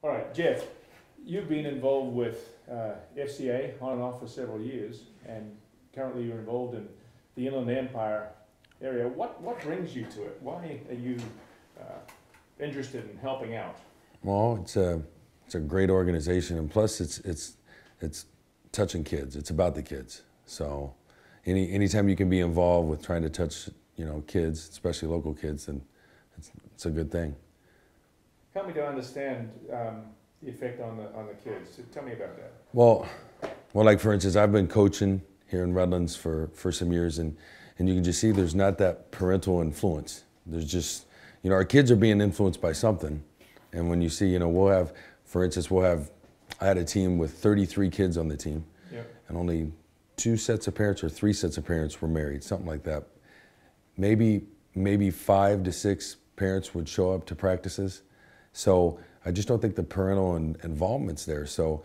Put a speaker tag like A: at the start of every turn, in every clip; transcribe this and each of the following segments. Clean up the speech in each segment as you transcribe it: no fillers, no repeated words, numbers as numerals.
A: All right, Jeff, you've been involved with FCAie on and off for several years, and currently you're involved in the Inland Empire area. What brings you to it? Why are you interested in helping out?
B: Well, it's a great organization, and plus it's touching kids. It's about the kids. So anytime you can be involved with trying to touch kids, especially local kids, then it's a good thing.
A: Help me to understand the effect on the kids. Tell me about that.
B: Well, like for instance, I've been coaching here in Redlands for some years, and you can just see there's not that parental influence. There's just, our kids are being influenced by something. And when you see, I had a team with 33 kids on the team,
A: yep.
B: And only 2 sets of parents or 3 sets of parents were married, something like that. Maybe 5 to 6 parents would show up to practices. So I just don't think the parental involvement's there. So,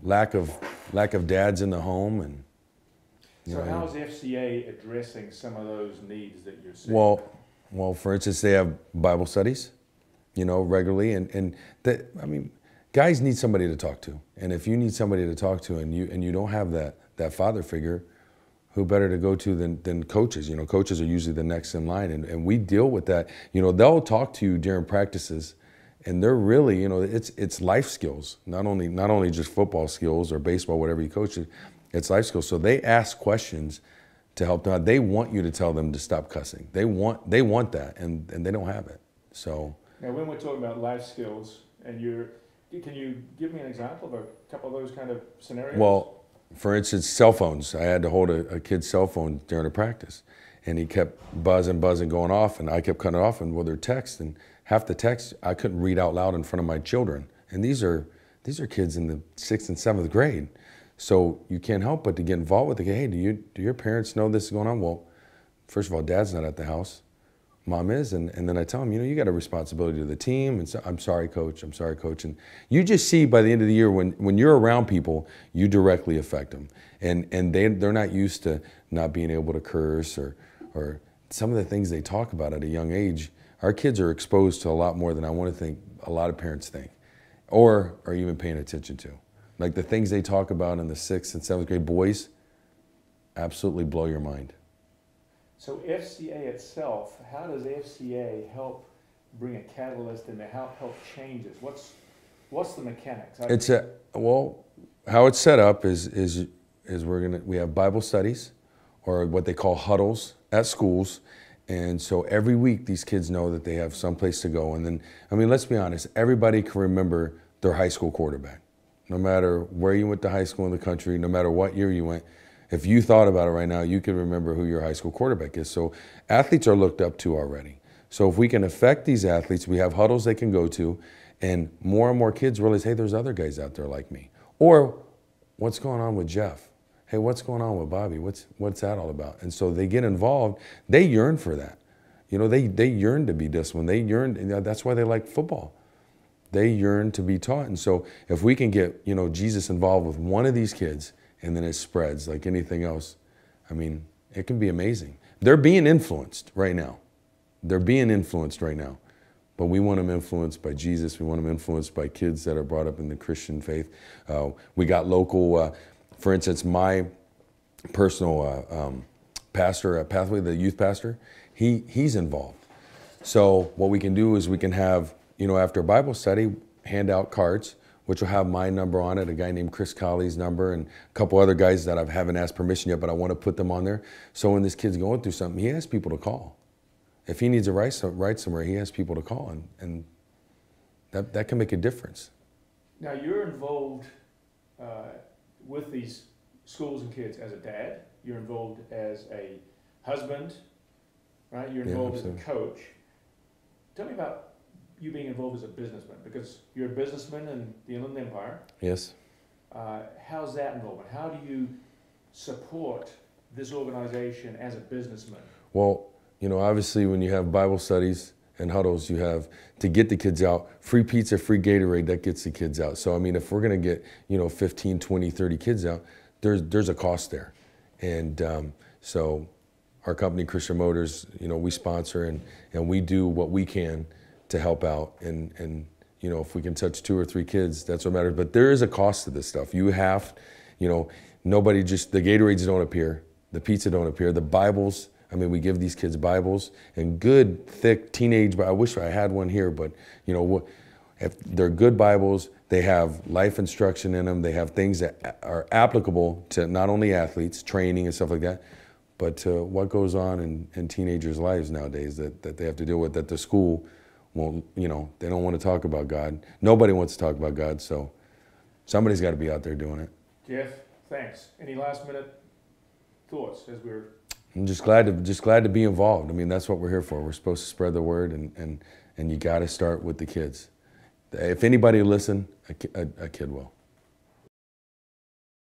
B: lack of dads in the home. And
A: so how is FCAie addressing some of those needs that you're seeing?
B: Well, for instance, they have Bible studies, regularly, and guys need somebody to talk to. And if you need somebody to talk to, and you don't have that father figure, who better to go to than coaches? Coaches are usually the next in line, and we deal with that. They'll talk to you during practices, and they're really, it's life skills, not only just football skills or baseball, whatever you coach it, it's life skills. So they ask questions to help them out. They want you to tell them to stop cussing. They want that, and they don't have it. So
A: now, when we're talking about life skills, and can you give me an example of a couple of those kind of scenarios?
B: Well, for instance, cell phones. I had to hold a kid's cell phone during a practice, and he kept buzzing, going off, and I kept cutting it off, and they're text, and half the text I couldn't read out loud in front of my children. And these are kids in the 6th and 7th grade. So you can't help but to get involved with it. Hey, do your parents know this is going on? Well, first of all, Dad's not at the house. Mom is, and then I tell them, you got a responsibility to the team, and so, I'm sorry, coach, and you just see by the end of the year when you're around people, you directly affect them, and they're not used to not being able to curse or some of the things they talk about at a young age. Our kids are exposed to a lot more than I want to think a lot of parents think, or are even paying attention to. Like the things they talk about in the 6th and 7th grade, boys, absolutely blow your mind.
A: So FCAie itself, how does FCAie help bring a catalyst and help change it? What's the mechanics?
B: How it's set up is we have Bible studies, or what they call huddles at schools, and so every week these kids know that they have someplace to go. And then, let's be honest, everybody can remember their high school quarterback, no matter where you went to high school in the country, no matter what year you went. If you thought about it right now, you can remember who your high school quarterback is. So athletes are looked up to already. So if we can affect these athletes, we have huddles they can go to, and more kids realize, hey, there's other guys out there like me. Or, what's going on with Jeff? Hey, what's going on with Bobby? What's that all about? And so they get involved. They yearn for that. They yearn to be disciplined. They yearn, that's why they like football. They yearn to be taught. And so if we can get, Jesus involved with one of these kids, and then it spreads like anything else, it can be amazing. They're being influenced right now. But we want them influenced by Jesus. We want them influenced by kids that are brought up in the Christian faith. We got local, for instance, my personal pastor at Pathway, the youth pastor, he's involved. So what we can do is we can have, after a Bible study, hand out cards, which will have my number on it, a guy named Chris Colley's number, and a couple other guys that I haven't asked permission yet, but I want to put them on there. So when this kid's going through something, he has people to call. If he needs to write somewhere, he has people to call, and that can make a difference.
A: Now, you're involved with these schools and kids as a dad. You're involved as a husband, right? You're involved as a coach. Tell me about you being involved as a businessman, because you're a businessman in the Inland Empire.
B: Yes.
A: How's that involvement? How do you support this organization as a businessman?
B: Well, obviously when you have Bible studies and huddles, you have to get the kids out, free pizza, free Gatorade, that gets the kids out. So, if we're going to get, 15, 20, 30 kids out, there's a cost there. And so our company, Christian Motors, we sponsor and we do what we can to help out and you know, if we can touch 2 or 3 kids, that's what matters. But there is a cost to this stuff. You have, you know, nobody just, the Gatorades don't appear, the pizza don't appear, the Bibles. I mean, we give these kids Bibles and good, thick teenage, I wish I had one here, but you know, if they're good Bibles, they have life instruction in them, they have things that are applicable to not only athletes, training and stuff like that, but to what goes on in teenagers' lives nowadays that they have to deal with, that the school won't, you know, they don't want to talk about God. Nobody wants to talk about God, so somebody's got to be out there doing it.
A: Jeff, thanks. Any last minute thoughts as we're...
B: I'm just glad to be involved. I mean, that's what we're here for. We're supposed to spread the word, and you got to start with the kids. If anybody will listen, a kid will.